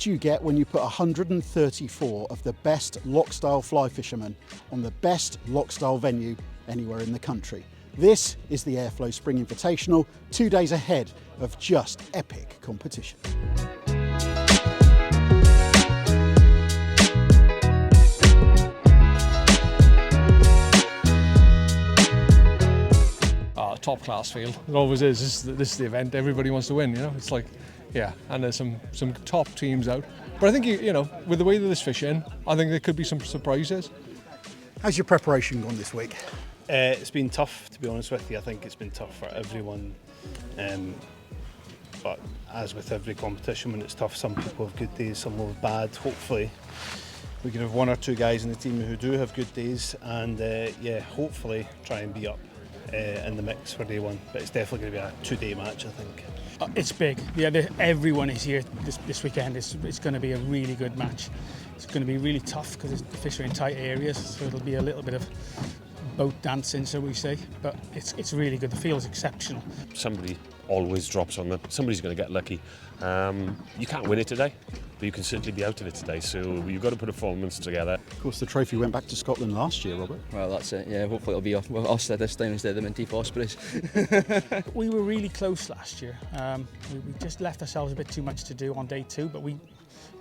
what do you get when you put 134 of the best lock-style fly fishermen on the best lock-style venue anywhere in the country? This is the Airflo Spring Invitational, 2 days ahead of just epic competition. Top class field. It always is. This is the event. Everybody wants to win. You know, it's like, yeah. And there's some top teams out. But I think you know, with the way that this fishing, I think there could be some surprises. How's your preparation gone this week? It's been tough, to be honest with you. I think it's been tough for everyone. But as with every competition, when it's tough, some people have good days, some will have bad. Hopefully, we can have one or two guys in the team who do have good days, and hopefully try and be up in the mix for day one. But it's definitely going to be a 2-day match, I think. It's big. Yeah, everyone is here this weekend. It's going to be a really good match. It's going to be really tough because the fish are in tight areas, so it'll be a little bit of boat dancing, so we say. But it's really good. The field's exceptional. Somebody always drops on them. Somebody's going to get lucky. You can't win it today, but you can certainly be out of it today. So you've got to put a performance together. Of course, the trophy went back to Scotland last year, Robert. Well, that's it. Yeah, hopefully it'll be us this time instead of the Minty Ospreys. We were really close last year. We just left ourselves a bit too much to do on day two, but we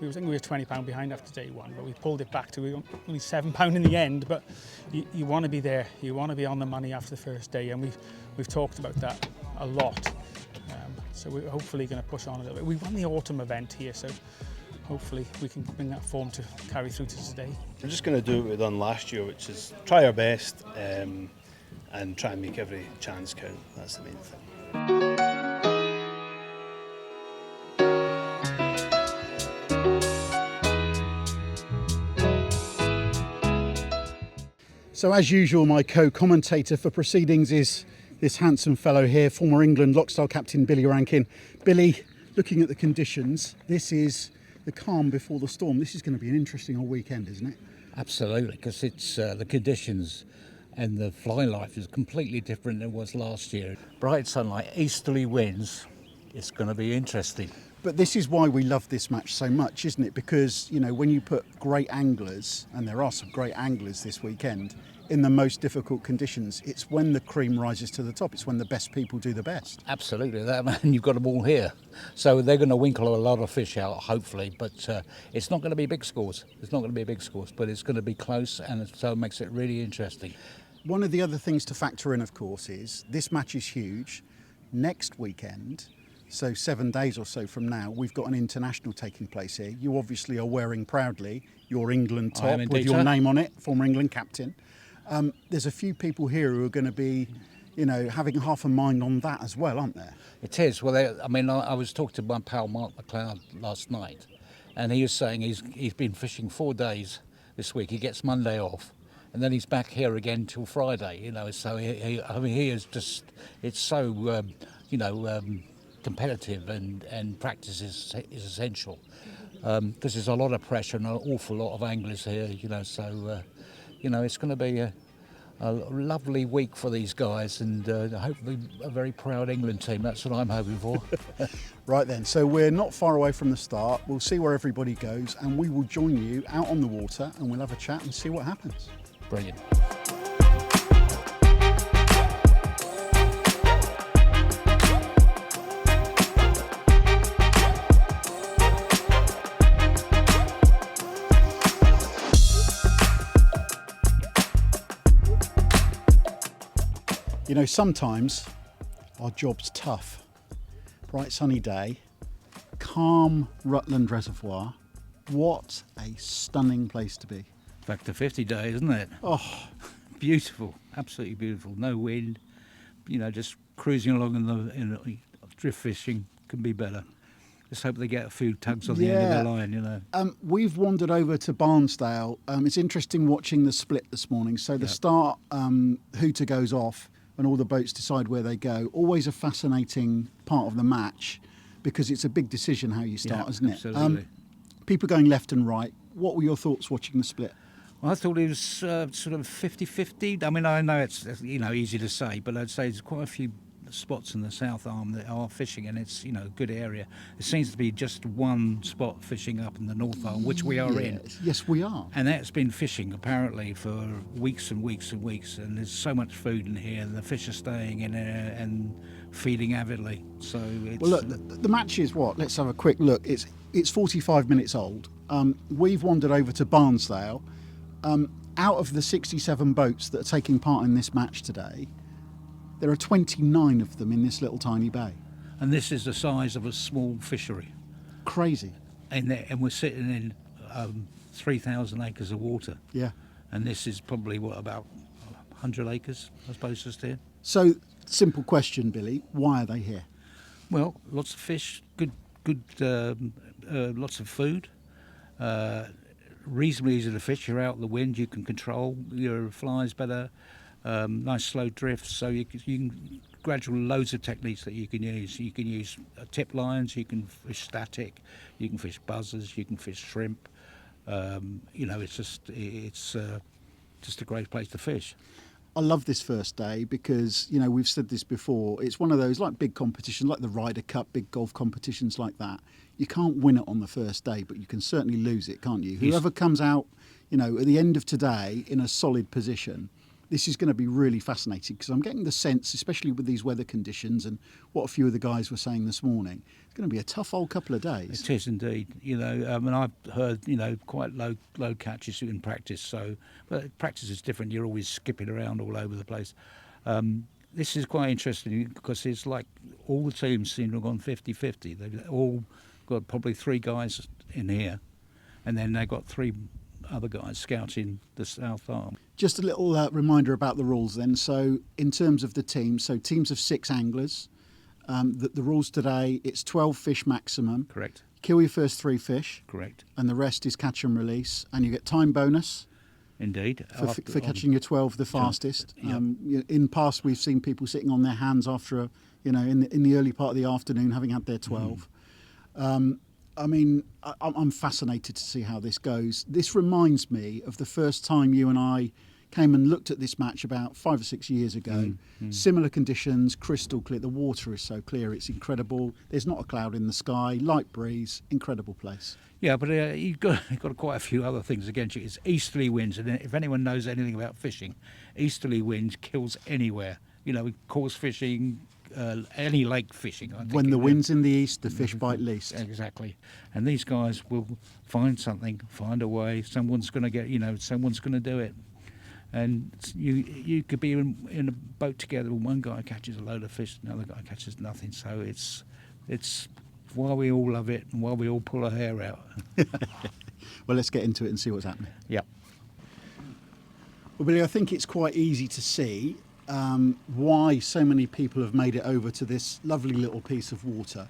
were £20 behind after day one, but we pulled it back to only £7 in the end. But you want to be there. You want to be on the money after the first day, and we've talked about that a lot. So we're hopefully going to push on a little bit. We won the autumn event here, so hopefully we can bring that form to carry through to today. We're just going to do what we've done last year, which is try our best and try and make every chance count. That's the main thing. So as usual, my co-commentator for proceedings is this handsome fellow here, former England lock-style captain Billy Rankin. Billy, looking at the conditions, this is the calm before the storm. This is going to be an interesting old weekend, isn't it? Absolutely, because it's the conditions and the fly life is completely different than it was last year. Bright sunlight, easterly winds, it's going to be interesting. But this is why we love this match so much, isn't it? Because, you know, when you put great anglers, and there are some great anglers this weekend, in the most difficult conditions, it's when the cream rises to the top. It's when the best people do the best. Absolutely, and you've got them all here. So they're going to winkle a lot of fish out, hopefully, but it's not going to be big scores. It's not going to be big scores, but it's going to be close, and so it makes it really interesting. One of the other things to factor in, of course, is this match is huge. Next weekend, so 7 days or so from now, we've got an international taking place here. You obviously are wearing proudly your England top with your name on it, former England captain. There's a few people here who are going to be, you know, having half a mind on that as well, aren't there? It is. Well, I was talking to my pal Mark McLeod last night, and he was saying he's been fishing 4 days this week. He gets Monday off, and then he's back here again till Friday. You know, so he is just. It's so competitive, and practice is essential because there's a lot of pressure and an awful lot of anglers here. You know, so. It's going to be a lovely week for these guys, and hopefully a very proud England team. That's what I'm hoping for. Right then, so we're not far away from the start. We'll see where everybody goes, and we will join you out on the water, and we'll have a chat and see what happens. Brilliant. You know, sometimes our job's tough. Bright sunny day, calm Rutland Reservoir. What a stunning place to be. Back to 50 day, isn't it? Oh, beautiful, absolutely beautiful. No wind, just cruising along in the drift fishing can be better. Just hope they get a few tugs on the end of the line, We've wandered over to Barnesdale. It's interesting watching the split this morning. So the start, hooter goes off, and all the boats decide where they go. Always a fascinating part of the match because it's a big decision how you start, isn't it? Absolutely. People going left and right. What were your thoughts watching the split? Well, I thought it was sort of 50-50. I mean, I know it's easy to say, but I'd say there's quite a few spots in the South Arm that are fishing, and it's, you know, a good area. There seems to be just one spot fishing up in the North Arm, which we are in. Yes, we are. And that's been fishing apparently for weeks and weeks and weeks, and there's so much food in here, and the fish are staying in there and feeding avidly. So it's, Well, look, the match is what? Let's have a quick look. It's 45 minutes old. We've wandered over to Barnesdale. Out of the 67 boats that are taking part in this match today, there are 29 of them in this little tiny bay. and this is the size of a small fishery. Crazy. And we're sitting in 3,000 acres of water. Yeah. And this is probably, what, about 100 acres, I suppose, just here? So, simple question, Billy. Why are they here? Well, lots of fish, good, lots of food, reasonably easy to fish. You're out in the wind, you can control your flies better, nice slow drift, so you can gradual loads of techniques that you can use. You can use tip lines, you can fish static, you can fish buzzers, you can fish shrimp. You know, it's just a great place to fish. I love this first day because, you know, we've said this before, it's one of those like big competitions, like the Ryder Cup, big golf competitions like that. You can't win it on the first day, but you can certainly lose it, can't you? Whoever comes out, you know, at the end of today in a solid position, this is going to be really fascinating because I'm getting the sense, especially with these weather conditions and what a few of the guys were saying this morning, it's going to be a tough old couple of days. It is indeed. You know, and I've heard, you know, quite low catches in practice. So, but practice is different. You're always skipping around all over the place. This is quite interesting because it's like all the teams seem to have gone 50-50. They've all got probably 3 guys in here, and then they've got 3 other guys scouting the South Arm. Just a little reminder about the rules then. So in terms of the teams, so teams of 6 anglers. The rules today, it's 12 fish maximum. Correct. Kill your first 3 fish. Correct. And the rest is catch and release. And you get time bonus. Indeed. For catching your 12 the fastest. Yep. In past, we've seen people sitting on their hands after, in the early part of the afternoon, having had their 12. I mean, I'm fascinated to see how this goes. This reminds me of the first time you and I came and looked at this match about 5 or 6 years ago. Similar conditions, crystal clear. The water is so clear, it's incredible. There's not a cloud in the sky, light breeze, incredible place. Yeah, but you've got quite a few other things against you. It's easterly winds, and if anyone knows anything about fishing, easterly winds kills anywhere. You know, coarse fishing, any lake fishing. I think. When the wind's in the east, the fish bite least. Exactly. And these guys will find something, find a way. Someone's going to get, someone's going to do it. And you could be in a boat together, and one guy catches a load of fish, another guy catches nothing. So it's why we all love it and why we all pull our hair out. Well, let's get into it and see what's happening. Yep. Well, Billy, I think it's quite easy to see why so many people have made it over to this lovely little piece of water.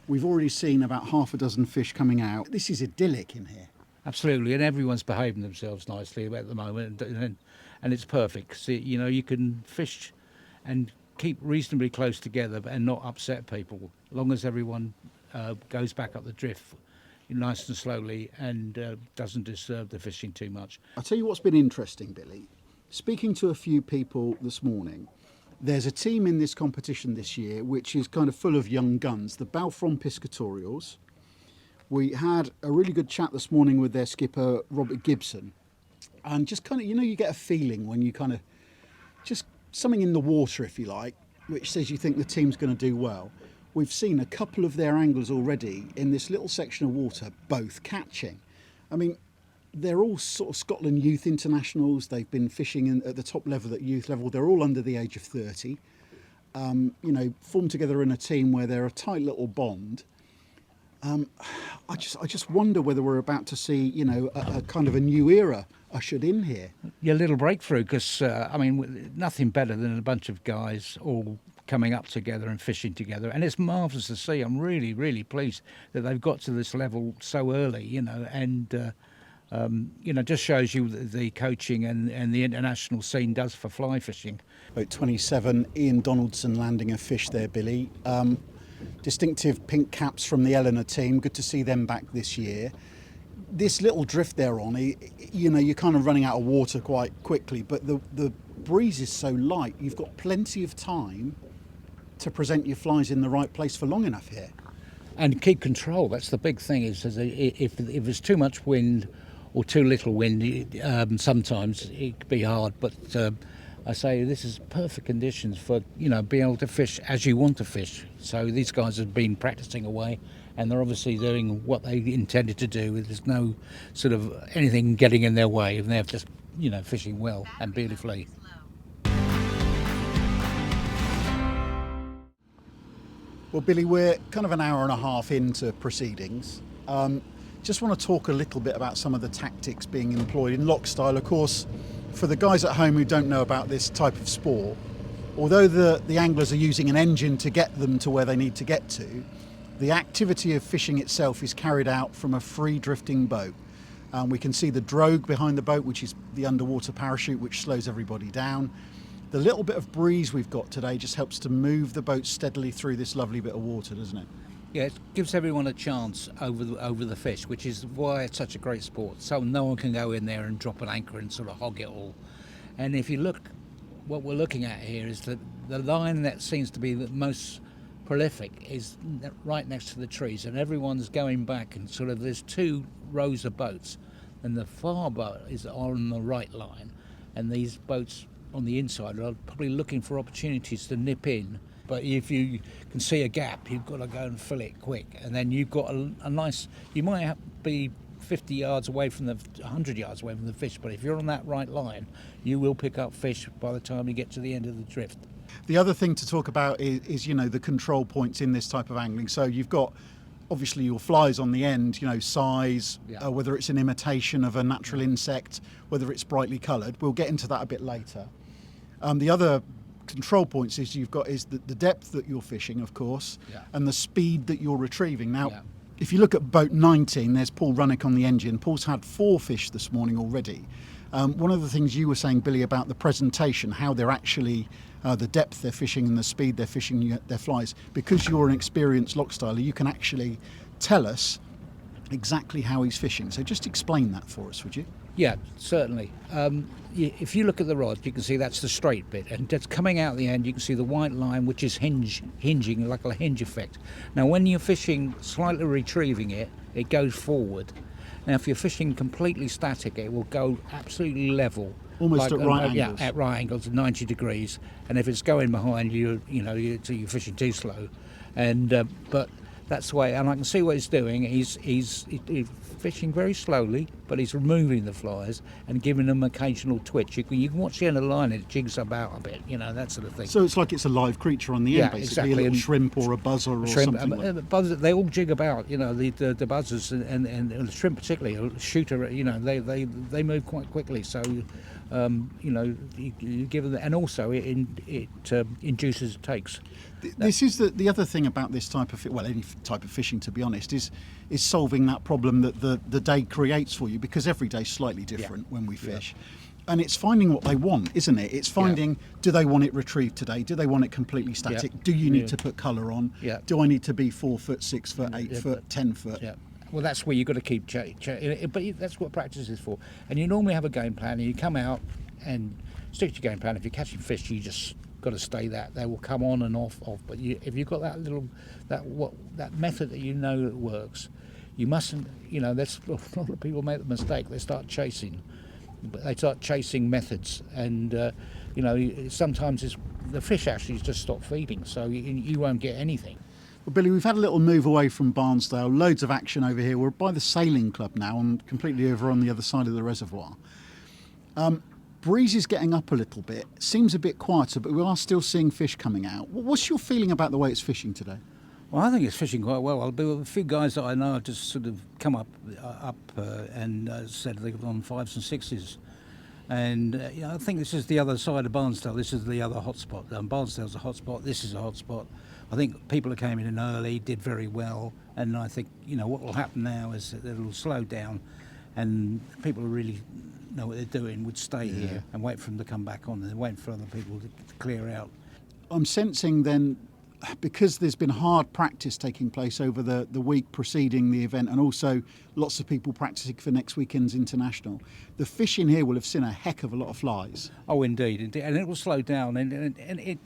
We've already seen about half a dozen fish coming out. This is idyllic in here. Absolutely, and everyone's behaving themselves nicely at the moment, and it's perfect. So, you can fish and keep reasonably close together and not upset people, as long as everyone goes back up the drift nice and slowly and doesn't disturb the fishing too much. I'll tell you what's been interesting, Billy. Speaking to a few people this morning, there's a team in this competition this year which is kind of full of young guns, the Balfron Piscatorials. We had a really good chat this morning with their skipper, Robert Gibson. And just kind of, you get a feeling when you kind of, just something in the water, if you like, which says you think the team's going to do well. We've seen a couple of their anglers already in this little section of water, both catching. I mean, they're all sort of Scotland Youth Internationals. They've been fishing at the top level, at youth level. They're all under the age of 30. Formed together in a team where they're a tight little bond. I just wonder whether we're about to see, a kind of a new era ushered in here. Yeah, a little breakthrough, because, nothing better than a bunch of guys all coming up together and fishing together. And it's marvellous to see. I'm really, really pleased that they've got to this level so early, and, just shows you the coaching and the international scene does for fly fishing. About 27, Ian Donaldson landing a fish there, Billy. Distinctive pink caps from the Eleanor team. Good to see them back this year. This little drift they're on, you're kind of running out of water quite quickly, but the breeze is so light, you've got plenty of time to present your flies in the right place for long enough here. And keep control. That's the big thing. Is if there's too much wind or too little wind, sometimes it can be hard. But I say this is perfect conditions for being able to fish as you want to fish. So these guys have been practicing away, and they're obviously doing what they intended to do. There's no sort of anything getting in their way, and they're just fishing well and beautifully. Well, Billy, we're kind of an hour and a half into proceedings. Just want to talk a little bit about some of the tactics being employed in lock style. Of course, for the guys at home who don't know about this type of sport, although the anglers are using an engine to get them to where they need to get to, the activity of fishing itself is carried out from a free drifting boat. We can see the drogue behind the boat, which is the underwater parachute, which slows everybody down. The little bit of breeze we've got today just helps to move the boat steadily through this lovely bit of water, doesn't it? Yeah, it gives everyone a chance over the fish, which is why it's such a great sport. So no one can go in there and drop an anchor and sort of hog it all. And if you look, what we're looking at here is the line that seems to be the most prolific is right next to the trees, and everyone's going back, and sort of there's two rows of boats, and the far boat is on the right line, and these boats on the inside are probably looking for opportunities to nip in. But if you can see a gap, you've got to go and fill it quick, and then you've got a nice, you might be 50 yards away from 100 yards away from the fish, but if you're on that right line, you will pick up fish by the time you get to the end of the drift. The other thing to talk about is the control points in this type of angling. So you've got obviously your flies on the end, size, whether it's an imitation of a natural insect, whether it's brightly coloured. We'll get into that a bit later. The other control points is the depth that you're fishing, of course, and the speed that you're retrieving. Now, if you look at boat 19, there's Paul Runnick on the engine. Paul's had 4 fish this morning already. One of the things you were saying, Billy, about the presentation, how they're actually, the depth they're fishing and the speed they're fishing their flies, because you're an experienced lock styler, you can actually tell us exactly how he's fishing. So just explain that for us, would you? Yeah, certainly. If you look at the rod, you can see that's the straight bit, and that's coming out the end. You can see the white line, which is hinging like a hinge effect. Now, when you're fishing, slightly retrieving it, it goes forward. Now, if you're fishing completely static, it will go absolutely level, almost at right angles. Yeah, at right angles, 90 degrees. And if it's going behind you, you're fishing too slow. And but that's the way. And I can see what he's doing. He's fishing very slowly, but he's removing the flies and giving them occasional twitch. You can watch the end of the line, it jigs about a bit, that sort of thing. So it's like it's a live creature on the end, basically, exactly. A little shrimp or a buzzer or something like that. They all jig about, the buzzers and the shrimp particularly, a shooter, they move quite quickly. So, you give them, and also it induces takes. This is the other thing about this type of any type of fishing, to be honest, is solving that problem that the day creates for you, because every day's slightly different when we fish. And it's finding what they want, isn't it? It's finding, do they want it retrieved today? Do they want it completely static? Do you need to put colour on? Do I need to be 4 foot, 6 foot, 8 foot, 10 foot? Well, that's where you've got to keep but that's what practice is for. And you normally have a game plan, and you come out and stick to your game plan. If you're catching fish, you just got to stay that. They will come on and off. But if you've got that method that works, you mustn't. That's a lot of people make the mistake. They start chasing. They start chasing methods, and sometimes the fish actually just stop feeding, so you won't get anything. Well, Billy, we've had a little move away from Barnesdale. Loads of action over here. We're by the sailing club now, and completely over on the other side of the reservoir. Breeze is getting up a little bit. Seems a bit quieter, but we are still seeing fish coming out. What's your feeling about the way it's fishing today? Well, I think it's fishing quite well. A few guys that I know have just sort of come up and said they've on 5s and 6s. And I think this is the other side of Barnesdale. This is the other hotspot. Barnesdale's a hotspot. This is a hotspot. I think people who came in early did very well. And I think, what will happen now is that it'll slow down, and people who really know what they're doing would stay here and wait for them to come back on, and wait for other people to clear out. I'm sensing then because there's been hard practice taking place over the week preceding the event, and also lots of people practicing for next weekend's international, the fishing here will have seen a heck of a lot of flies. Oh, indeed, and it will slow down. And it,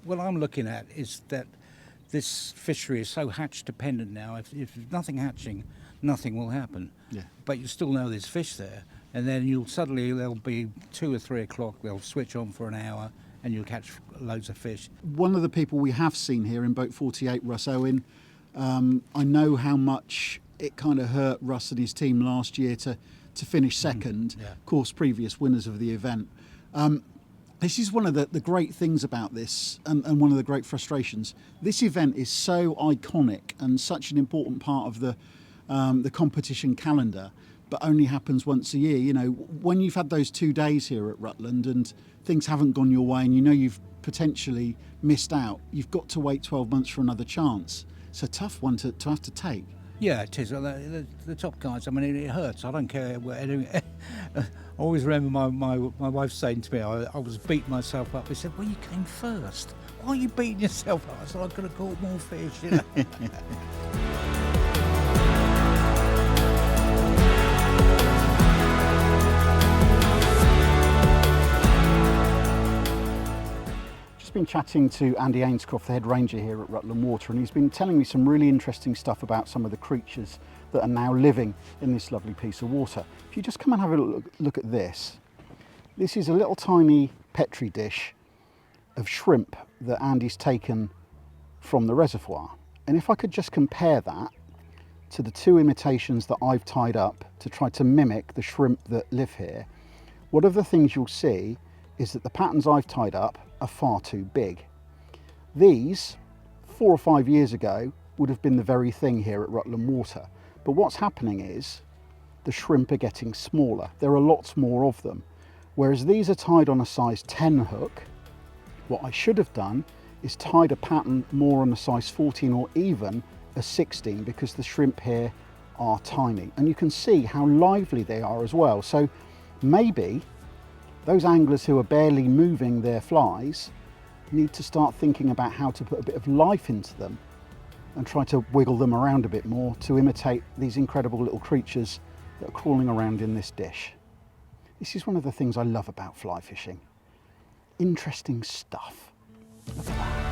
what I'm looking at is that this fishery is so hatch dependent now. If there's nothing hatching, nothing will happen. Yeah. But you still know there's fish there, and then there'll be 2 or 3 o'clock. They'll switch on for an hour, and you'll catch loads of fish. One of the people we have seen here in Boat 48, Russ Owen, I know how much it kind of hurt Russ and his team last year to finish second. Yeah. Of course, previous winners of the event. This is one of the great things about this, and one of the great frustrations. This event is so iconic and such an important part of the competition calendar, but only happens once a year. You know, when you've had those 2 days here at Rutland and things haven't gone your way and you know you've potentially missed out, you've got to wait 12 months for another chance. It's a tough one to have to take. Yeah, it is. The top guys, I mean, it hurts. I don't care. I always remember my wife saying to me, I was beating myself up. She said, well, you came first. Why are you beating yourself up? I said, I could have caught more fish, you know. Been chatting to Andy Ainscroft, the head ranger here at Rutland Water, and he's been telling me some really interesting stuff about some of the creatures that are now living in this lovely piece of water. If you just come and have a look at this. This is a little tiny petri dish of shrimp that Andy's taken from the reservoir. And if I could just compare that to the 2 imitations that I've tied up to try to mimic the shrimp that live here, one of the things you'll see is that the patterns I've tied up are far too big. These, 4 or 5 years ago, would have been the very thing here at Rutland Water. But what's happening is the shrimp are getting smaller. There are lots more of them. Whereas these are tied on a size 10 hook, what I should have done is tied a pattern more on a size 14 or even a 16, because the shrimp here are tiny. And you can see how lively they are as well. So maybe those anglers who are barely moving their flies need to start thinking about how to put a bit of life into them and try to wiggle them around a bit more to imitate these incredible little creatures that are crawling around in this dish. This is one of the things I love about fly fishing. Interesting stuff. Look at that.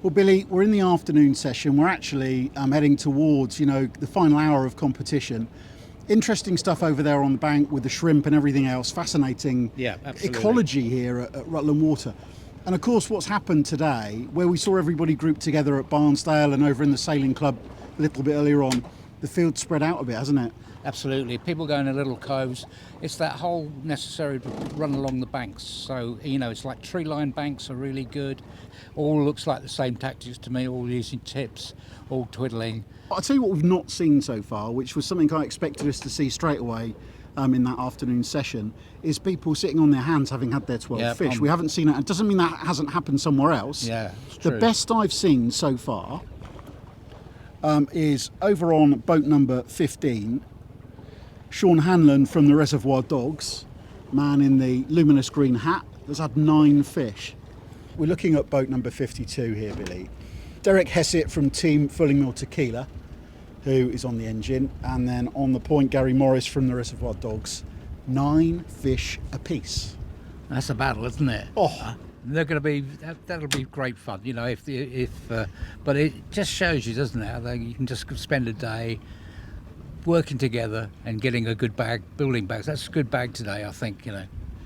Well, Billy, we're in the afternoon session. We're actually heading towards, the final hour of competition. Interesting stuff over there on the bank with the shrimp and everything else. Fascinating ecology here at Rutland Water. And of course, what's happened today, where we saw everybody grouped together at Barnesdale and over in the sailing club a little bit earlier on, the field's spread out a bit, hasn't it? Absolutely. People go in little coves. It's that whole necessary run along the banks. So, it's like tree-lined banks are really good. All looks like the same tactics to me, all using tips, all twiddling. I'll tell you what we've not seen so far, which was something I expected us to see straight away in that afternoon session, is people sitting on their hands having had their 12 fish. We haven't seen it. It doesn't mean that hasn't happened somewhere else. Yeah, it's true. The best I've seen so far is over on boat number 15, Sean Hanlon from the Reservoir Dogs, man in the luminous green hat, has had 9 fish. We're looking at boat number 52 here, Billy. Derek Hessett from Team Fullingmill Tequila, who is on the engine, and then on the point, Gary Morris from the Reservoir Dogs. 9 fish apiece. That's a battle, isn't it? Oh, they're going to be. That'll be great fun, but it just shows you, doesn't it, how you can just spend a day working together and getting a good bag, building bags. That's a good bag today, I think.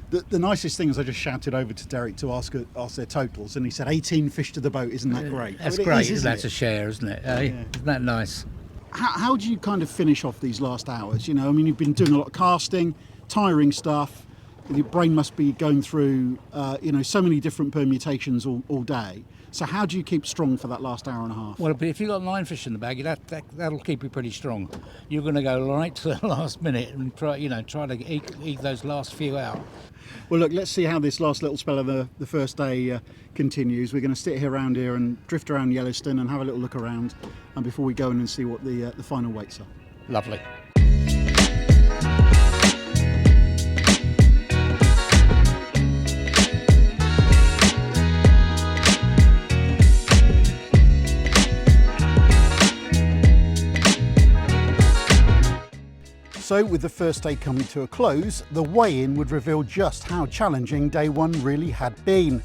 The nicest thing is I just shouted over to Derek to ask their totals, and he said 18 fish to the boat. Isn't that great? That's Well, great. isn't That's it? a share, isn't it? Yeah. Isn't that nice? How do you kind of finish off these last hours? You've been doing a lot of casting, tiring stuff. the brain must be going through, so many different permutations all day. So how do you keep strong for that last hour and a half? Well, if you've got 9 fish in the bag, that'll keep you pretty strong. You're going to go right to the last minute and try to eke those last few out. Well, look, let's see how this last little spell of the first day continues. We're going to sit here around here and drift around Yellowstone and have a little look around, and before we go in and see what the final weights are. Lovely. So with the first day coming to a close, the weigh-in would reveal just how challenging day one really had been.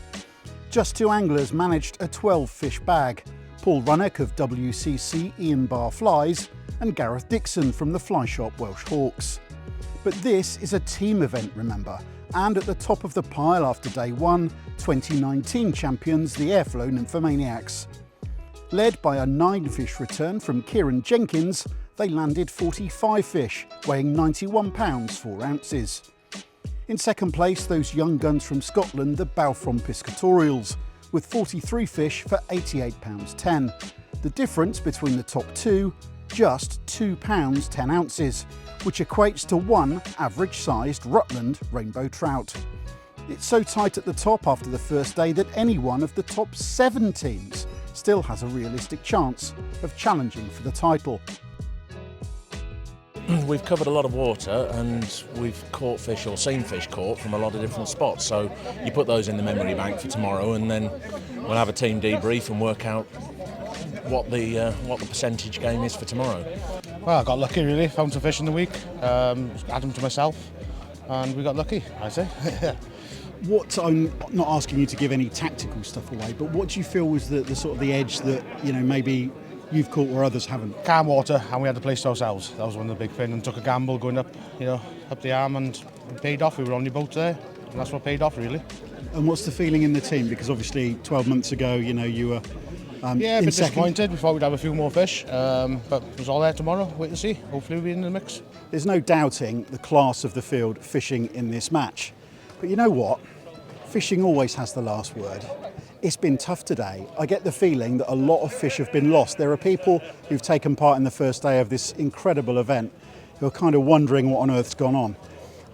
Just 2 anglers managed a 12 fish bag. Paul Runnock of WCC Ian Bar Flies and Gareth Dixon from the fly shop Welsh Hawks. But this is a team event, remember, and at the top of the pile after day one, 2019 champions, the Airflo Nymphomaniacs. Led by a 9 fish return from Kieran Jenkins, they landed 45 fish, weighing 91 pounds 4 ounces. In second place, those young guns from Scotland, the Balfron Piscatorials, with 43 fish for 88 pounds 10. The difference between the top two, just 2 pounds 10 ounces, which equates to 1 average-sized Rutland rainbow trout. It's so tight at the top after the first day that any one of the top 7 teams still has a realistic chance of challenging for the title. We've covered a lot of water and we've caught fish or seen fish caught from a lot of different spots, so you put those in the memory bank for tomorrow, and then we'll have a team debrief and work out what the percentage game is for tomorrow. Well, I got lucky really, found some fish in the week, add them to myself, and we got lucky, I say. What, I'm not asking you to give any tactical stuff away, but what do you feel was the sort of the edge that, maybe you've caught where others haven't? Calm water, and we had the place to ourselves. That was one of the big things, and took a gamble going up, up the arm, and it paid off. We were on the boat there, and that's what paid off really. And what's the feeling in the team? Because obviously 12 months ago, you were a bit disappointed. We thought we'd have a few more fish, but it was all there tomorrow. Wait and see. Hopefully we'll be in the mix. There's no doubting the class of the field fishing in this match. But you know what? Fishing always has the last word. It's been tough today. I get the feeling that a lot of fish have been lost. There are people who've taken part in the first day of this incredible event who are kind of wondering what on earth's gone on.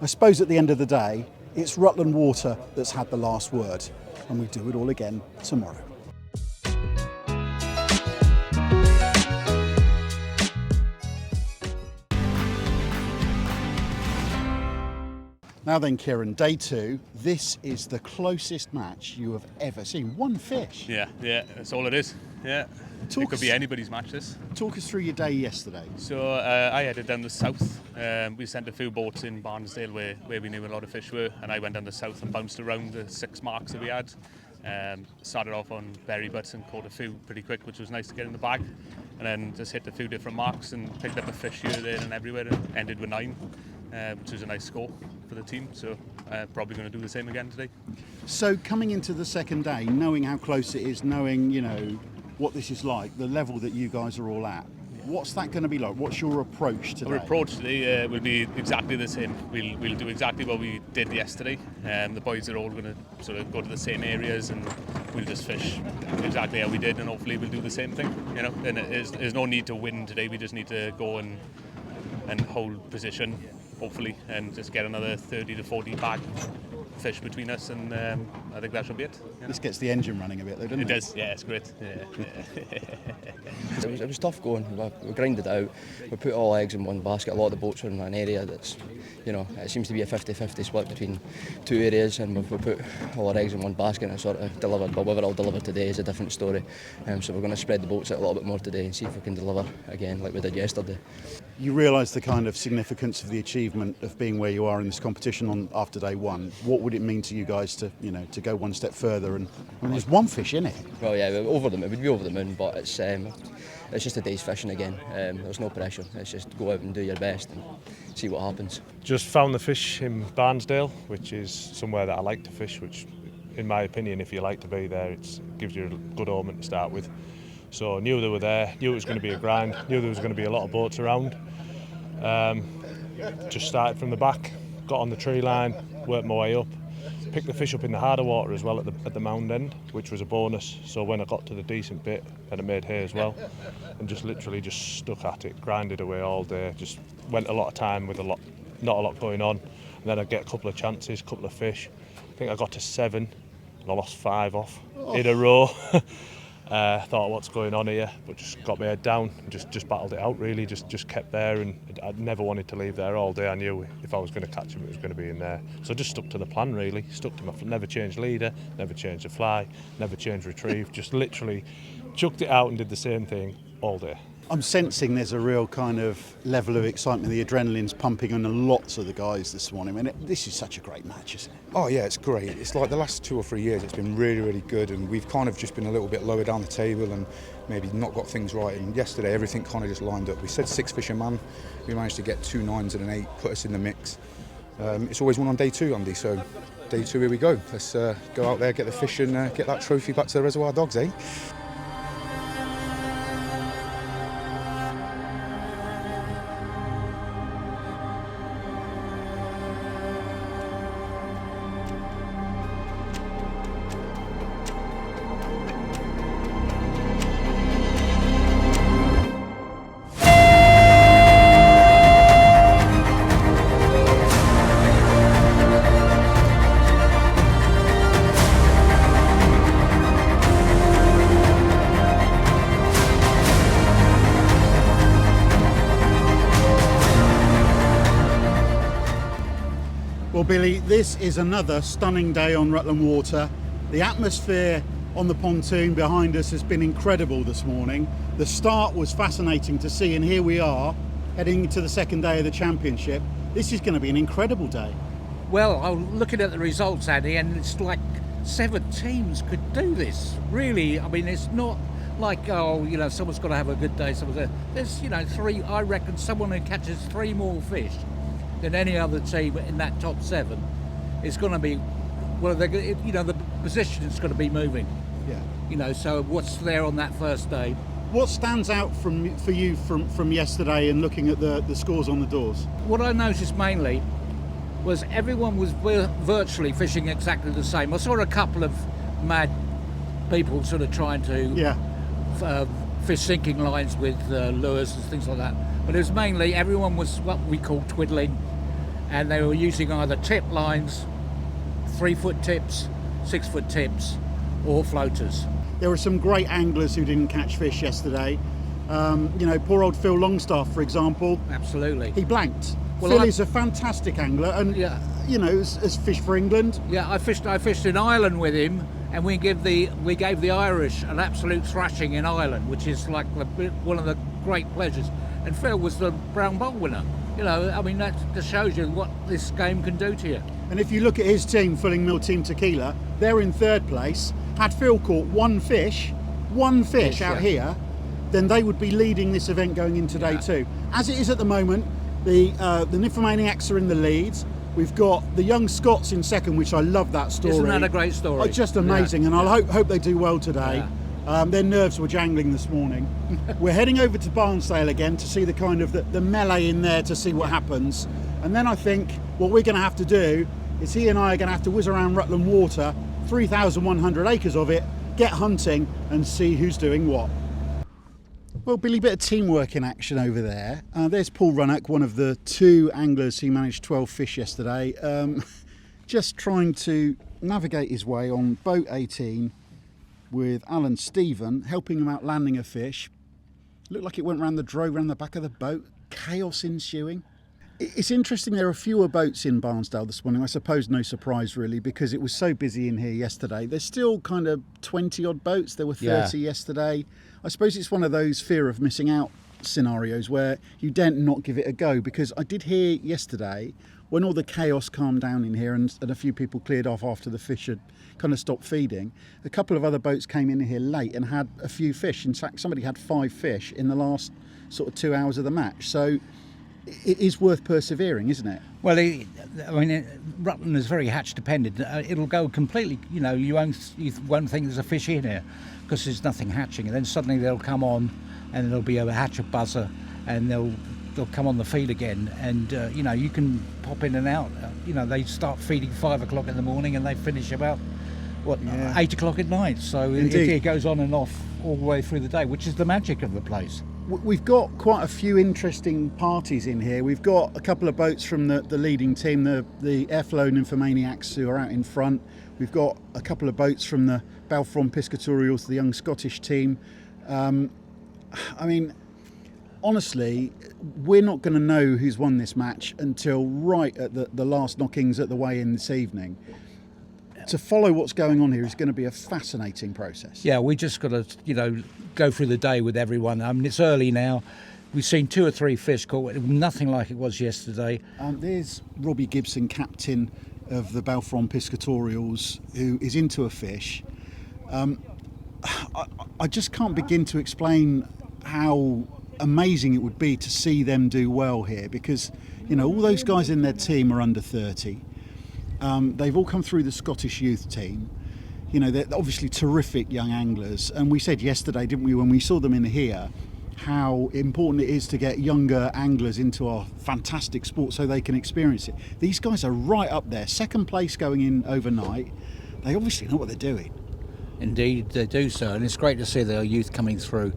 I suppose at the end of the day, it's Rutland water that's had the last word, and we do it all again tomorrow. Now then, Kieran, day 2, this is the closest match you have ever seen. 1 fish. Yeah, that's all it is. Yeah, it could be anybody's match, this. Talk us through your day yesterday. So I headed down the south. We sent a few boats in Barnesdale where we knew a lot of fish were, and I went down the south and bounced around the 6 marks that we had. Started off on berry butts and caught a few pretty quick, which was nice to get in the bag, and then just hit a few different marks and picked up a fish here, there and everywhere, and ended with 9. Which was a nice score for the team, so probably going to do the same again today. So coming into the second day, knowing how close it is, knowing what this is like, the level that you guys are all at, what's that going to be like? What's your approach today? Our approach today will be exactly the same. We'll do exactly what we did yesterday. The boys are all going to sort of go to the same areas, and we'll just fish exactly how we did, and hopefully we'll do the same thing. And there's no need to win today. We just need to go and hold position, hopefully, and just get another 30 to 40 bag fish between us, and I think that should be it. This gets the engine running a bit though, doesn't it? It does, yeah, it's great. Yeah. It was tough going. We grinded out. We put all eggs in one basket. A lot of the boats were in an area that's, it seems to be a 50-50 split between 2 areas, and we put all our eggs in one basket and it sort of delivered. But whether it'll deliver today is a different story. So we're going to spread the boats out a little bit more today and see if we can deliver again like we did yesterday. You realise the kind of significance of the achievement of being where you are in this competition after day 1. What would it mean to you guys to go one step further? And there's 1 fish in it. Well, yeah, it would be over the moon, but it's just a day's fishing again. There's no pressure. It's just go out and do your best and see what happens. Just found the fish in Barnesdale, which is somewhere that I like to fish, which, in my opinion, if you like to be there, it gives you a good omen to start with. So knew they were there, knew it was going to be a grind, knew there was going to be a lot of boats around. Just started from the back, got on the tree line, worked my way up, picked the fish up in the harder water as well at the mound end, which was a bonus. So when I got to the decent bit, and I made hay as well, and just literally just stuck at it, grinded away all day, just went a lot of time with not a lot going on, and then I'd get a couple of chances, couple of fish. I think I got to 7 and I lost 5 off in a row. Thought, what's going on here? But just got my head down and just battled it out, really. Just kept there, and I never wanted to leave there all day. I knew if I was going to catch him, it was going to be in there. So I just stuck to the plan, really. Stuck to my, never changed leader, never changed the fly, never changed retrieve. Just literally chucked it out and did the same thing all day. I'm sensing there's a real kind of level of excitement. The adrenaline's pumping on lots of the guys this morning. I mean, this is such a great match, isn't it? Oh yeah, it's great. It's like the last 2 or 3 years, it's been really, really good, and we've kind of just been a little bit lower down the table and maybe not got things right. And yesterday, everything kind of just lined up. We said 6 fish a man. We managed to get 2 9s and an 8, put us in the mix. It's always one on day 2, Andy. So day 2, here we go. Let's go out there, get the fish, and get that trophy back to the Reservoir Dogs, eh? Well, Billy, this is another stunning day on Rutland Water. The atmosphere on the pontoon behind us has been incredible this morning. The start was fascinating to see, and here we are heading to the second day of the championship. This is going to be an incredible day. Well, I'm looking at the results, Andy, and it's like 7 teams could do this. Really, I mean, it's not like, oh, you know, someone's got to have a good day. There's, you know, 3. I reckon someone who catches 3 more fish than any other team in that top 7 is going to be, well, you know, the position is going to be moving. Yeah. You know, so what's there on that first day? What stands out for you from yesterday and looking at the scores on the doors? What I noticed mainly was everyone was virtually fishing exactly the same. I saw a couple of mad people sort of trying to fish sinking lines with lures and things like that. But it was mainly, everyone was what we call twiddling, and they were using either tip lines, 3-foot tips, 6-foot tips, or floaters. There were some great anglers who didn't catch fish yesterday. You know, poor old Phil Longstaff, for example. Absolutely. He blanked. Well, Phil is a fantastic angler, and you know, has fished for England. Yeah, I fished in Ireland with him, and we gave the Irish an absolute thrashing in Ireland, which is like one of the great pleasures. And Phil was the brown bowl winner. You know, I mean, that just shows you what this game can do to you. And if you look at his team, Fulling Mill Team Tequila, they're in 3rd place. Had Phil caught one fish out here, then they would be leading this event going into day 2. As it is at the moment, the Nymphomaniacs are in the lead. We've got the young Scots in 2nd, which I love that story. Isn't that a great story? Oh, just amazing, and I'll hope they do well today. Yeah. Their nerves were jangling this morning. We're heading over to Barnesdale again to see the kind of the melee in there, to see what happens. And then I think what we're going to have to do is he and I are going to have to whiz around Rutland Water, 3,100 acres of it, get hunting and see who's doing what. Well, Billy, bit of teamwork in action over there. There's Paul Runnock, one of the 2 anglers who managed 12 fish yesterday, just trying to navigate his way on boat 18 with Alan Stephen, helping him out landing a fish. Looked like it went round the back of the boat. Chaos ensuing. It's interesting, there are fewer boats in Barnesdale this morning. I suppose no surprise really, because it was so busy in here yesterday. There's still kind of 20 odd boats. There were 30 yesterday. I suppose it's one of those fear of missing out scenarios where you dare not give it a go, because I did hear yesterday, when all the chaos calmed down in here and a few people cleared off after the fish had kind of stopped feeding, a couple of other boats came in here late and had a few fish. In fact, somebody had 5 fish in the last sort of 2 hours of the match. So it is worth persevering, isn't it? Well, Rutland is very hatch dependent. It'll go completely, you know, you won't think there's a fish in here because there's nothing hatching, and then suddenly they'll come on and there'll be a hatch of buzzer and they'll they'll come on the feed again, and you can pop in and out. They start feeding 5 o'clock in the morning and they finish about 8 o'clock at night. So it goes on and off all the way through the day, which is the magic of the place. We've got quite a few interesting parties in here. We've got a couple of boats from the leading team, the Airflo Nymphomaniacs, who are out in front. We've got a couple of boats from the Balfron Piscatorials, the young Scottish team. Honestly, we're not going to know who's won this match until right at the last knockings at the weigh-in this evening. To follow what's going on here is going to be a fascinating process. Yeah, we just got to, go through the day with everyone. I mean, it's early now. We've seen 2 or 3 fish caught. Nothing like it was yesterday. There's Robbie Gibson, captain of the Balfron Piscatorials, who is into a fish. I just can't begin to explain how amazing it would be to see them do well here, because, all those guys in their team are under 30. They've all come through the Scottish youth team. They're obviously terrific young anglers. And we said yesterday, didn't we, when we saw them in here, how important it is to get younger anglers into our fantastic sport so they can experience it. These guys are right up there. Second place going in overnight. They obviously know what they're doing. Indeed, they do so. And it's great to see their youth coming through,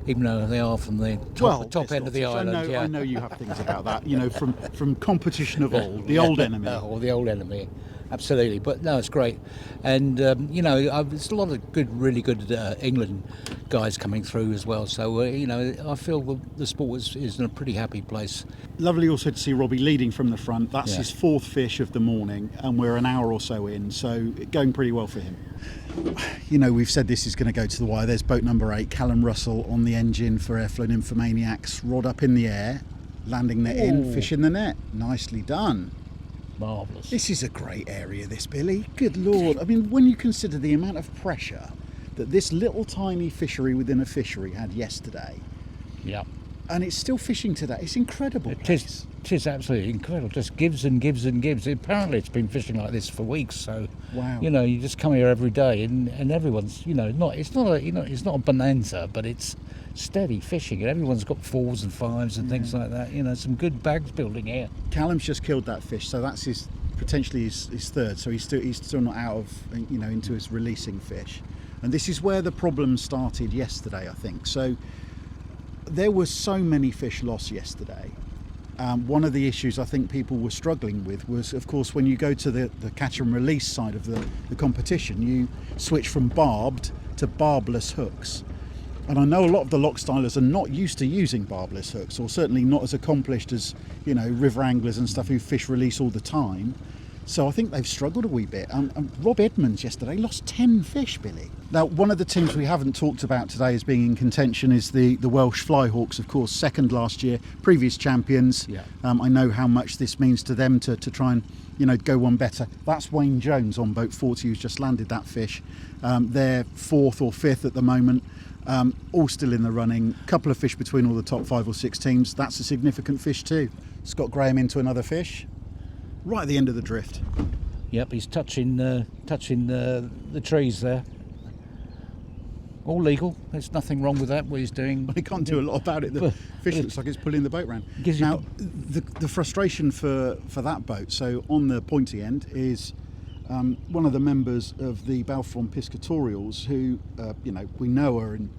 even though they are from the top end of the island. I know you have things about that, from competition of old, the old enemy. Or the old enemy, absolutely. But no, it's great. And, there's a lot of really good England guys coming through as well. So, I feel the sport is in a pretty happy place. Lovely also to see Robbie leading from the front. That's his 4th fish of the morning, and we're an hour or so in, so going pretty well for him. We've said this is going to go to the wire. There's boat number 8, Callum Russell on the engine for Airflo Nymphomaniacs. Rod up in the air, landing net in, fish in the net. Nicely done. Marvellous. This is a great area, this, Billy. Good Lord. I mean, when you consider the amount of pressure that this little tiny fishery within a fishery had yesterday. Yeah. And it's still fishing today. It's incredible. It is absolutely incredible. Just gives and gives and gives. Apparently, it's been fishing like this for weeks. So, wow. You just come here every day, and everyone's, it's not a bonanza, but it's steady fishing, and everyone's got 4s and 5s and things like that. Some good bags building here. Callum's just killed that fish, so that's potentially his 3rd. So he's still not out of into his releasing fish, and this is where the problem started yesterday, I think. So. There were so many fish lost yesterday. One of the issues I think people were struggling with was, of course, when you go to the catch and release side of the competition, you switch from barbed to barbless hooks. And I know a lot of the lock stylers are not used to using barbless hooks, or certainly not as accomplished as, river anglers and stuff who fish release all the time. So I think they've struggled a wee bit. Rob Edmonds yesterday lost 10 fish, Billy. Now, one of the teams we haven't talked about today as being in contention is the Welsh Flyhawks, of course, 2nd last year, previous champions. Yeah. I know how much this means to them to try and, go one better. That's Wayne Jones on boat 40 who's just landed that fish. They're 4th or 5th at the moment. All still in the running. A couple of fish between all the top 5 or 6 teams. That's a significant fish too. Scott Graham into another fish. Right at the end of the drift. Yep, he's touching the trees there. All legal. There's nothing wrong with that. What he's doing. Well, he can't do a lot about it. The fish looks like it's pulling the boat round. Now, the frustration for that boat. So on the pointy end is one of the members of the Balfron Piscatorials, who we know are in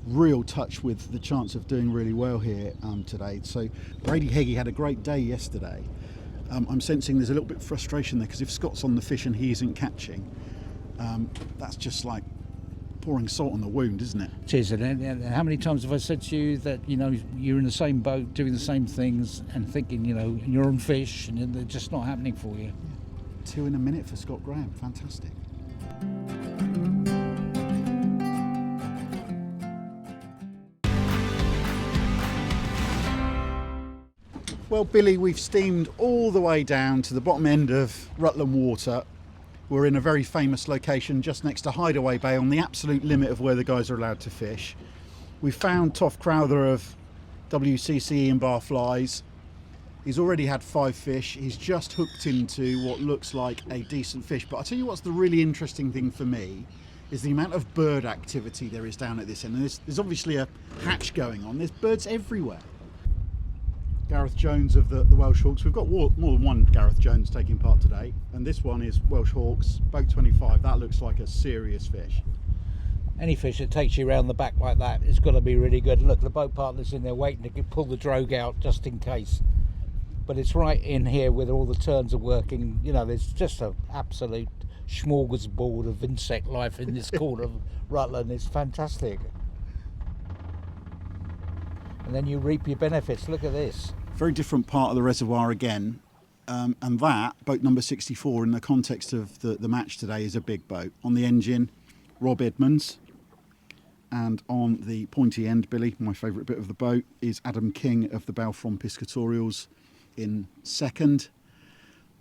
real touch with the chance of doing really well here today. So Brady Heggie had a great day yesterday. I'm sensing there's a little bit of frustration there, because if Scott's on the fish and he isn't catching, that's just like pouring salt on the wound, isn't it? It is. And how many times have I said to you that you're in the same boat doing the same things and thinking you're on fish and they're just not happening for you? 2 in a minute for Scott Graham. Fantastic. Well, Billy, we've steamed all the way down to the bottom end of Rutland Water. We're in a very famous location just next to Hideaway Bay, on the absolute limit of where the guys are allowed to fish. We found Toff Crowther of WCCE and Bar Flies. He's already had 5 fish. He's just hooked into what looks like a decent fish. But I'll tell you what's the really interesting thing for me is the amount of bird activity there is down at this end. And there's obviously a hatch going on. There's birds everywhere. Gareth Jones of the Welsh Hawks. We've got more than one Gareth Jones taking part today, and this one is Welsh Hawks, boat 25. That looks like a serious fish. Any fish that takes you around the back like that, it's got to be really good. Look, the boat partner's in there waiting to pull the drogue out just in case. But it's right in here where all the turns are working. You know, there's just an absolute smorgasbord of insect life in this corner of Rutland. It's fantastic. And then you reap your benefits. Look at this. Very different part of the reservoir again. And that, boat number 64, in the context of the match today, is a big boat. On the engine, Rob Edmonds. And on the pointy end, Billy, my favourite bit of the boat, is Adam King of the Balfron Piscatorials in second.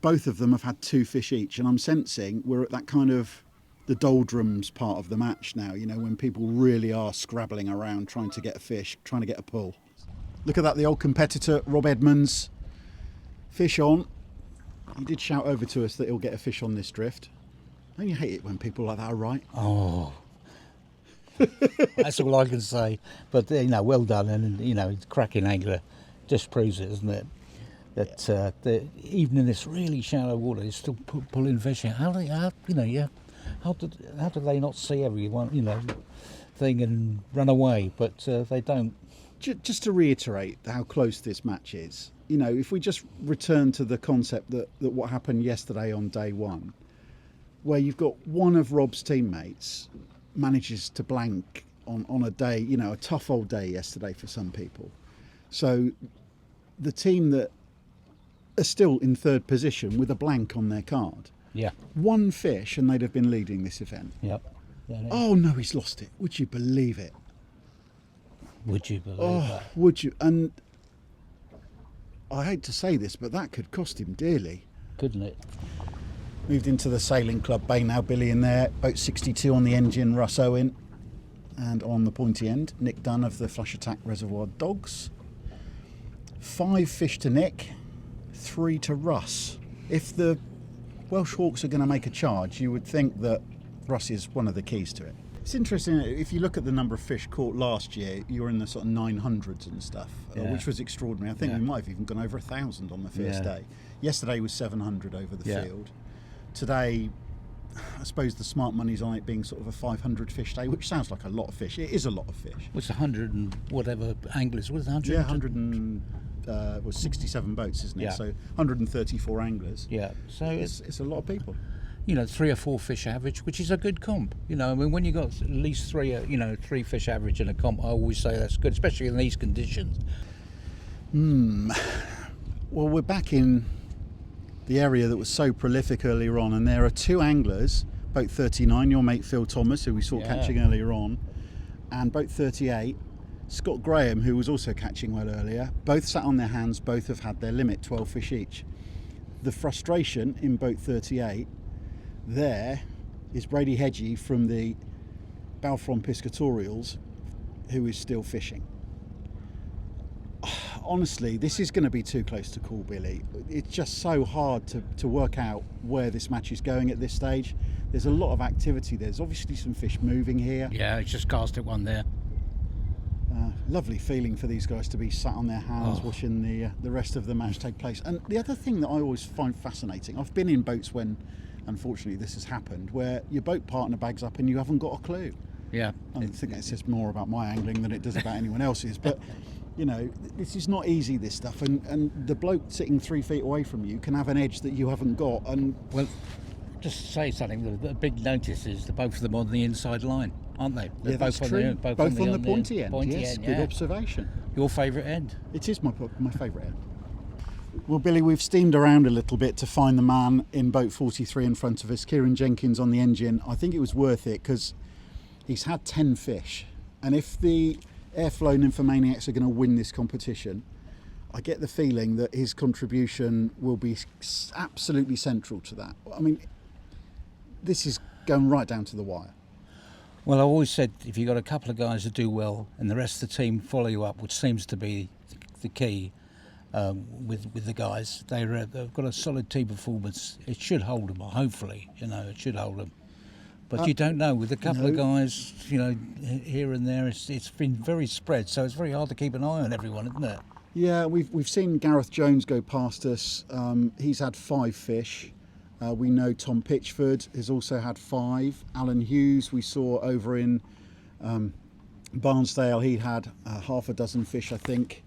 Both of them have had 2 fish each, and I'm sensing we're at that kind of the doldrums part of the match now, you know, when people really are scrabbling around trying to get a fish, trying to get a pull. Look at that, the old competitor, Rob Edmonds. Fish on. He did shout over to us that he'll get a fish on this drift. Don't you hate it when people like that are right? Oh, that's all I can say. But, you know, well done. And, you know, cracking angler just proves it, doesn't it? That even in this really shallow water, he's still pulling fish in. How do they not see everyone, you know, thing and run away? But they don't. Just to reiterate how close this match is, you know, if we just return to the concept that what happened yesterday on day one, where you've got one of Rob's teammates manages to blank on a day, you know, a tough old day yesterday for some people. So the team that are still in third position with a blank on their card. Yeah. One fish and they'd have been leading this event. Yep. Yeah, oh no, he's lost it. Would you believe it? Would you believe that? Would you? And I hate to say this, but that could cost him dearly. Couldn't it? Moved into the sailing club bay now, Billy in there. Boat 62 on the engine, Russ Owen. And on the pointy end, Nick Dunn of the Flush Attack Reservoir Dogs. 5 fish to Nick, 3 to Russ. If the Welsh Hawks are going to make a charge, you would think that Russ is one of the keys to it. It's interesting, if you look at the number of fish caught last year, you were in the sort of 900s and stuff, which was extraordinary. I think we might have even gone over 1,000 on the first day. Yesterday was 700 over the field. Today, I suppose the smart money's on it being sort of a 500 fish day, which sounds like a lot of fish. It is a lot of fish. Well, it's 100 and whatever anglers. Was it 100? Yeah, 100 and was 67 boats, isn't it? Yeah. So 134 anglers. Yeah. So it's a lot of people. You know, 3 or 4 fish average, which is a good comp. You know, I mean, when you got at least 3 fish average in a comp, I always say that's good, especially in these conditions. Well, we're back in the area that was so prolific earlier on, and there are 2 anglers, boat 39, your mate Phil Thomas, who we saw catching earlier on, and boat 38, Scott Graham, who was also catching well earlier. Both sat on their hands, both have had their limit, 12 fish each. The frustration in boat 38 there is Brady Hedgie from the Balfron Piscatorials, who is still fishing. Honestly, this is going to be too close to call, Billy. It's just so hard to work out where this match is going at this stage. There's a lot of activity. There's obviously some fish moving here. Yeah, it's just cast it one there. Lovely feeling for these guys to be sat on their hands watching the rest of the match take place. And the other thing that I always find fascinating, I've been in boats when, unfortunately, this has happened, where your boat partner bags up and you haven't got a clue. Yeah. I think it says more about my angling than it does about anyone else's. But, you know, this is not easy, this stuff. And the bloke sitting 3 feet away from you can have an edge that you haven't got. And well, just to say something, the big notice is that both of them on the inside line, aren't they? Yeah, that's true. Both on the pointy end. Yes, good observation. Your favourite end? It is my favourite end. Well, Billy, we've steamed around a little bit to find the man in boat 43 in front of us, Kieran Jenkins on the engine. I think it was worth it because he's had 10 fish. And if the Airflo Nymphomaniacs are going to win this competition, I get the feeling that his contribution will be absolutely central to that. I mean, this is going right down to the wire. Well, I've always said if you've got a couple of guys that do well and the rest of the team follow you up, which seems to be the key with the guys, they've got a solid team performance. It should hold them, hopefully, it should hold them. But you don't know, with a couple of guys, here and there, it's been very spread, so it's very hard to keep an eye on everyone, isn't it? Yeah, we've seen Gareth Jones go past us. He's had 5 fish. We know Tom Pitchford has also had 5. Alan Hughes we saw over in Barnesdale. He had half a dozen fish, I think.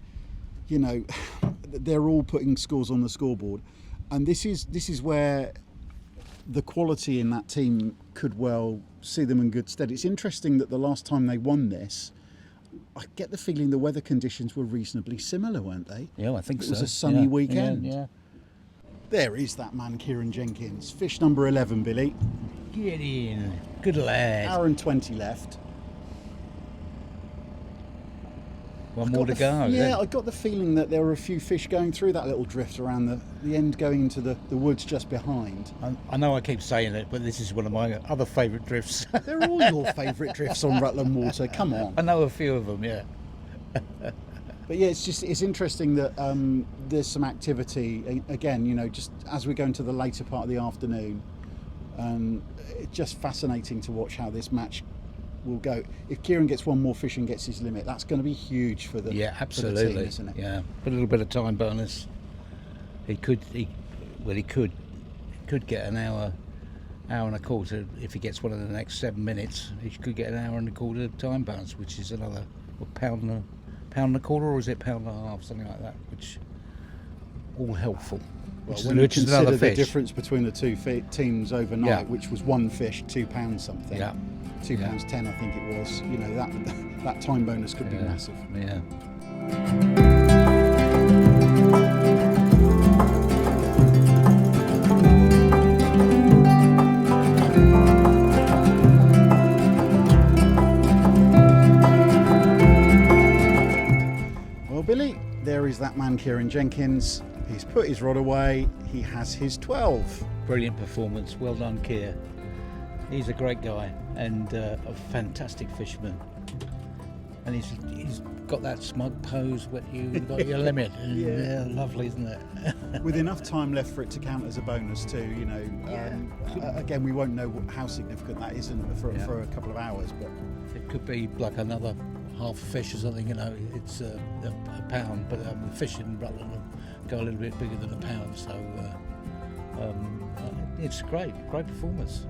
You know, they're all putting scores on the scoreboard, and this is where the quality in that team could well see them in good stead. It's interesting that the last time they won this, I get the feeling the weather conditions were reasonably similar, weren't they? Yeah, I think so. It was a sunny weekend. Yeah. There is that man, Kieran Jenkins. Fish number 11, Billy. Get in. Good lad. Hour and 20 left. One more to go. Yeah, I got the feeling that there were a few fish going through that little drift around the end going into the woods just behind. I know I keep saying it, but this is one of my other favourite drifts. They're all your favourite drifts on Rutland water, come on. I know a few of them, yeah. But yeah, it's interesting that there's some activity, again, you know, just as we go into the later part of the afternoon. It's just fascinating to watch how this match will go. If Kieran gets one more fish and gets his limit, that's going to be huge for the absolutely. for the team, isn't it? Yeah, put a little bit of time bonus. He could get an hour and a quarter if he gets one in the next 7 minutes. He could get an hour and a quarter time bonus, which is another pound and a quarter, or is it £1.5, something like that, which all helpful. Well, when you consider the difference between the two teams overnight, which was one fish, £2 something. Yeah. £2.10, I think it was. You know, that time bonus could be massive. Yeah. Well, Billy, there is that man, Kieran Jenkins. He's put his rod away. He has his 12. Brilliant performance. Well done, Kier. He's a great guy and a fantastic fisherman. And he's got that smug pose when you've got your limit. And yeah, lovely, isn't it? With enough time left for it to count as a bonus too, you know. Again, we won't know how significant that is for a couple of hours, but it could be like another half a fish or something, you know. It's a pound, but the fish in Rutland go a little bit bigger than a pound, so it's great performance.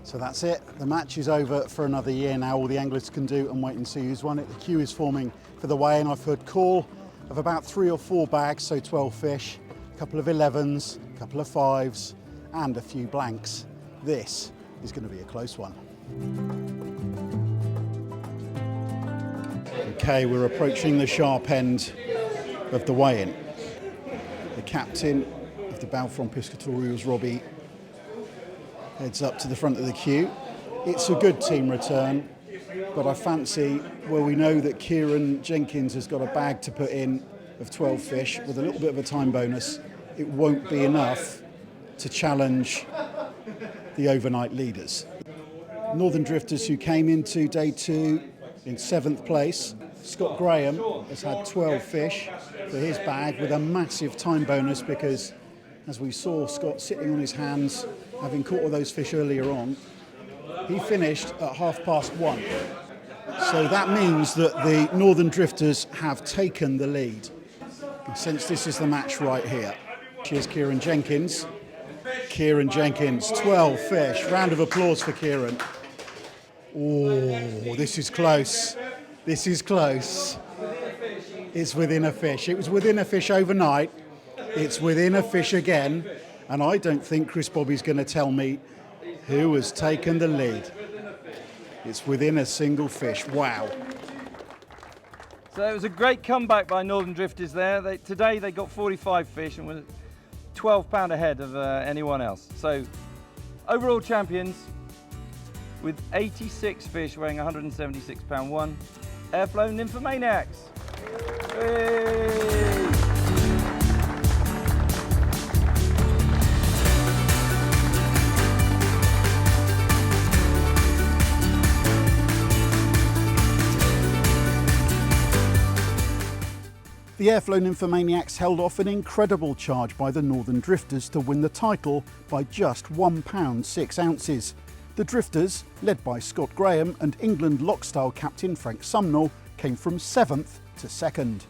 So that's it. The match is over for another year now. All the anglers can do and wait and see who's won it. The queue is forming for the weigh-in. I've heard call of about 3 or 4 bags, so 12 fish, a couple of 11s, a couple of 5s, and a few blanks. This is going to be a close one. Okay, we're approaching the sharp end of the weigh-in. The captain of the Balfron Piscatorials, Robbie, heads up to the front of the queue. It's a good team return, but I fancy, well, we know that Kieran Jenkins has got a bag to put in of 12 fish with a little bit of a time bonus. It won't be enough to challenge the overnight leaders. Northern Drifters, who came into day 2 in 7th place, Scott Graham has had 12 fish for his bag with a massive time bonus because, as we saw Scott sitting on his hands, having caught all those fish earlier on, he finished at 1:30. So that means that the Northern Drifters have taken the lead. And since this is the match right here, here's Kieran Jenkins. Kieran Jenkins, 12 fish. Round of applause for Kieran. Oh, this is close. This is close. It's within a fish. It was within a fish overnight. It's within a fish again, and I don't think Chris Bobby's going to tell me who has taken the lead. It's within a single fish. Wow. So it was a great comeback by Northern Drifters there. Today they got 45 fish and were £12 ahead of anyone else. So overall champions with 86 fish weighing 176 pound 1, Airflo Nymphomaniacs. Hey! The Airflo Nymphomaniacs held off an incredible charge by the Northern Drifters to win the title by just £1 6 ounces. The Drifters, led by Scott Graham and England Lockstyle captain Frank Sumnall, came from 7th to 2nd.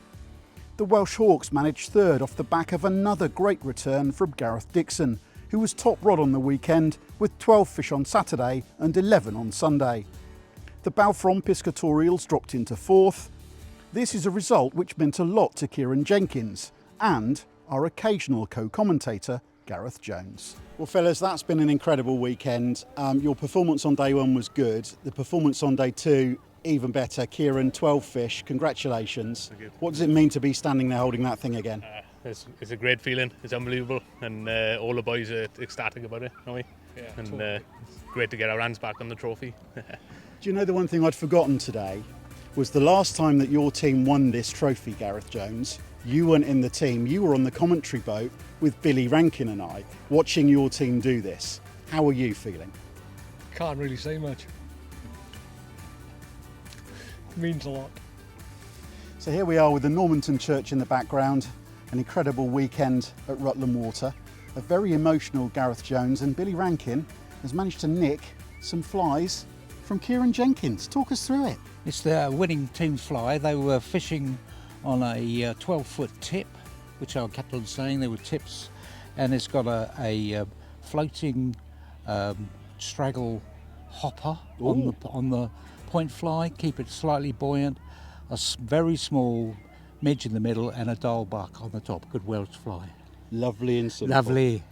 The Welsh Hawks managed 3rd off the back of another great return from Gareth Dixon, who was top rod on the weekend with 12 fish on Saturday and 11 on Sunday. The Balfron Piscatorials dropped into 4th. This is a result which meant a lot to Kieran Jenkins and our occasional co-commentator, Gareth Jones. Well, fellas, that's been an incredible weekend. Your performance on day 1 was good. The performance on day 2, even better. Kieran, 12 fish. Congratulations. Thank you. What does it mean to be standing there holding that thing again? It's a great feeling. It's unbelievable, and all the boys are ecstatic about it, aren't we? Yeah, and totally. it's great to get our hands back on the trophy. Do you know the one thing I'd forgotten today was the last time that your team won this trophy, Gareth Jones, you weren't in the team, you were on the commentary boat with Billy Rankin and I, watching your team do this. How are you feeling? Can't really say much. It means a lot. So here we are with the Normanton Church in the background, an incredible weekend at Rutland Water. A very emotional Gareth Jones, and Billy Rankin has managed to nick some flies from Kieran Jenkins. Talk us through it. It's the winning team fly. They were fishing on a 12-foot tip, which I kept on saying they were tips, and it's got a floating straggle hopper on the point fly, keep it slightly buoyant, a very small midge in the middle and a dull buck on the top. Good Welsh fly. Lovely and simple. Lovely.